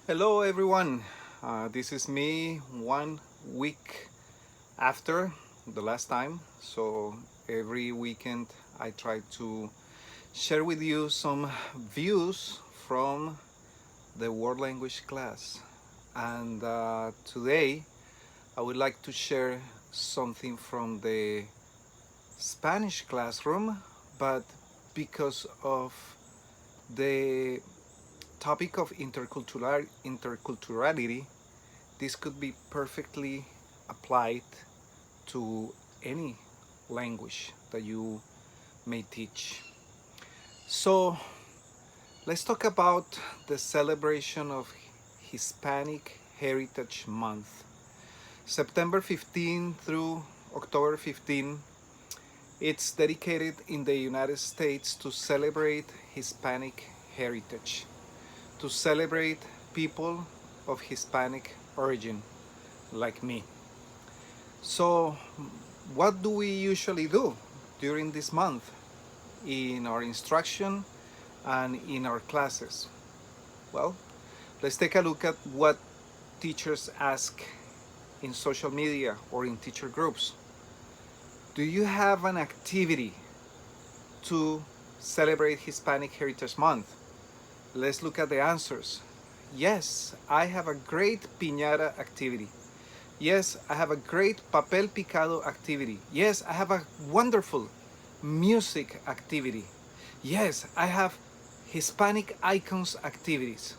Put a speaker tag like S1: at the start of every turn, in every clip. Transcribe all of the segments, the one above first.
S1: Hello everyone, this is me 1 week after the last time. So every weekend I try to share with you some views from the world language class. And today I would like to share something from the Spanish classroom, but because of the topic of interculturality, this could be perfectly applied to any language that you may teach. So let's talk about the celebration of Hispanic Heritage Month. September 15 through October 15, it's dedicated in the United States to celebrate Hispanic heritage, to celebrate people of Hispanic origin like me. So, what do we usually do during this month in our instruction and in our classes? Well, let's take a look at what teachers ask in social media or in teacher groups. Do you have an activity to celebrate Hispanic Heritage Month? Let's look at the answers. Yes, I have a great piñata activity. Yes, I have a great papel picado activity. Yes, I have a wonderful music activity. Yes, I have Hispanic icons activities.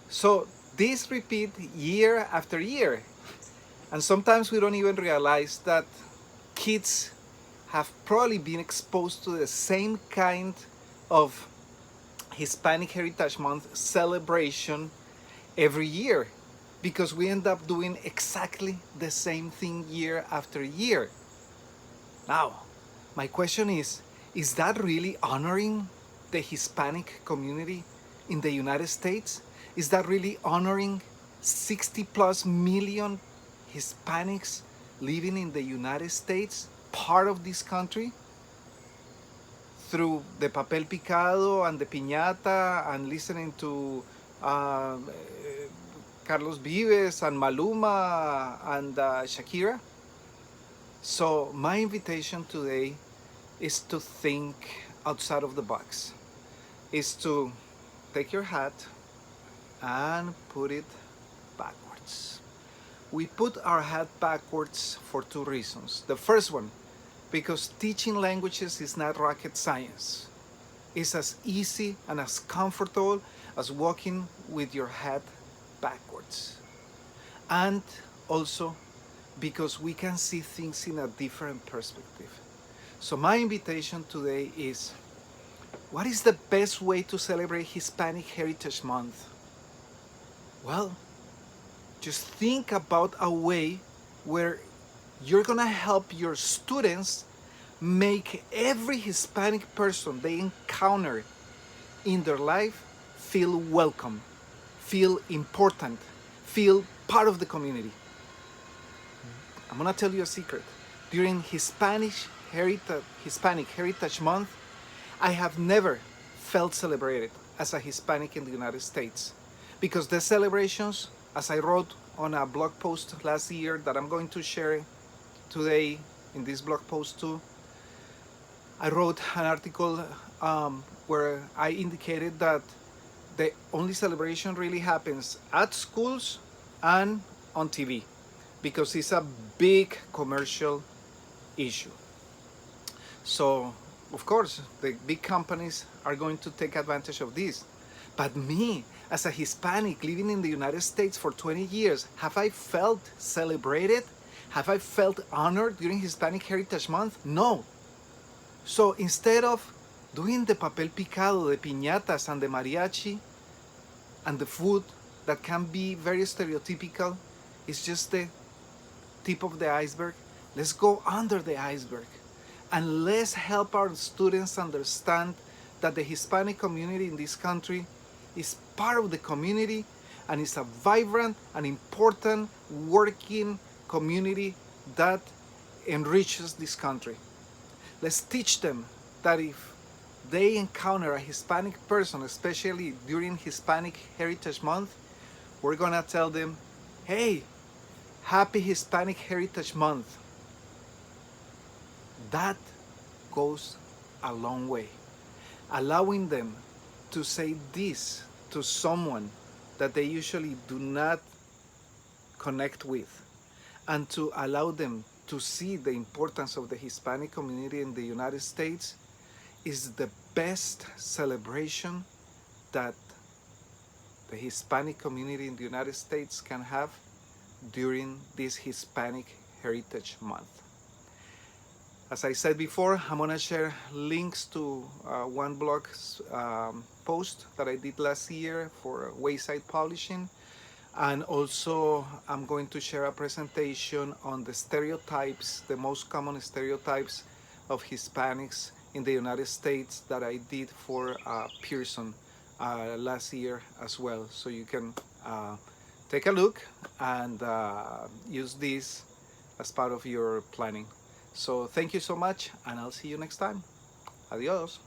S1: So these repeat year after year. And sometimes we don't even realize that kids have probably been exposed to the same kind of Hispanic Heritage Month celebration every year, because we end up doing exactly the same thing year after year. Now, my question is that really honoring the Hispanic community in the United States? Is that really honoring 60 plus million Hispanics living in the United States, part of this country? Through the papel picado and the piñata and listening to uh, Carlos Vives and Maluma and Shakira. So my invitation today is to think outside of the box, is to take your hat and put it backwards. We put our hat backwards for two reasons. The first one, because teaching languages is not rocket science. It's as easy and as comfortable as walking with your head backwards. And also because we can see things in a different perspective. So my invitation today is, what is the best way to celebrate Hispanic Heritage Month? Well, just think about a way where you're gonna help your students make every Hispanic person they encounter in their life feel welcome, feel important, feel part of the community. I'm gonna tell you a secret. During Hispanic Heritage Month, I have never felt celebrated as a Hispanic in the United States, because the celebrations, as I wrote on a blog post last year that I'm going to share today in this blog post too, I wrote an article where I indicated that the only celebration really happens at schools and on TV, because it's a big commercial issue. So, of course, the big companies are going to take advantage of this. But me, as a Hispanic living in the United States for 20 years, have I felt celebrated? Have I felt honored during Hispanic Heritage Month? No. So instead of doing the papel picado, the piñatas, and the mariachi, and the food that can be very stereotypical, it's just the tip of the iceberg. Let's go under the iceberg and let's help our students understand that the Hispanic community in this country is part of the community and is a vibrant and important working community that enriches this country. Let's teach them that if they encounter a Hispanic person, especially during Hispanic Heritage Month, We're gonna tell them, hey, happy Hispanic Heritage Month. That goes a long way. Allowing them to say this to someone that they usually do not connect with, and to allow them to see the importance of the Hispanic community in the United States is the best celebration that the Hispanic community in the United States can have during this Hispanic Heritage Month. As I said before, I'm gonna share links to one blog post that I did last year for Wayside Publishing, and also I'm going to share a presentation on the stereotypes, the most common stereotypes of Hispanics in the United States that I did for Pearson last year as well. So you can take a look and use this as part of your planning. So thank you so much, and I'll see you next time. Adios.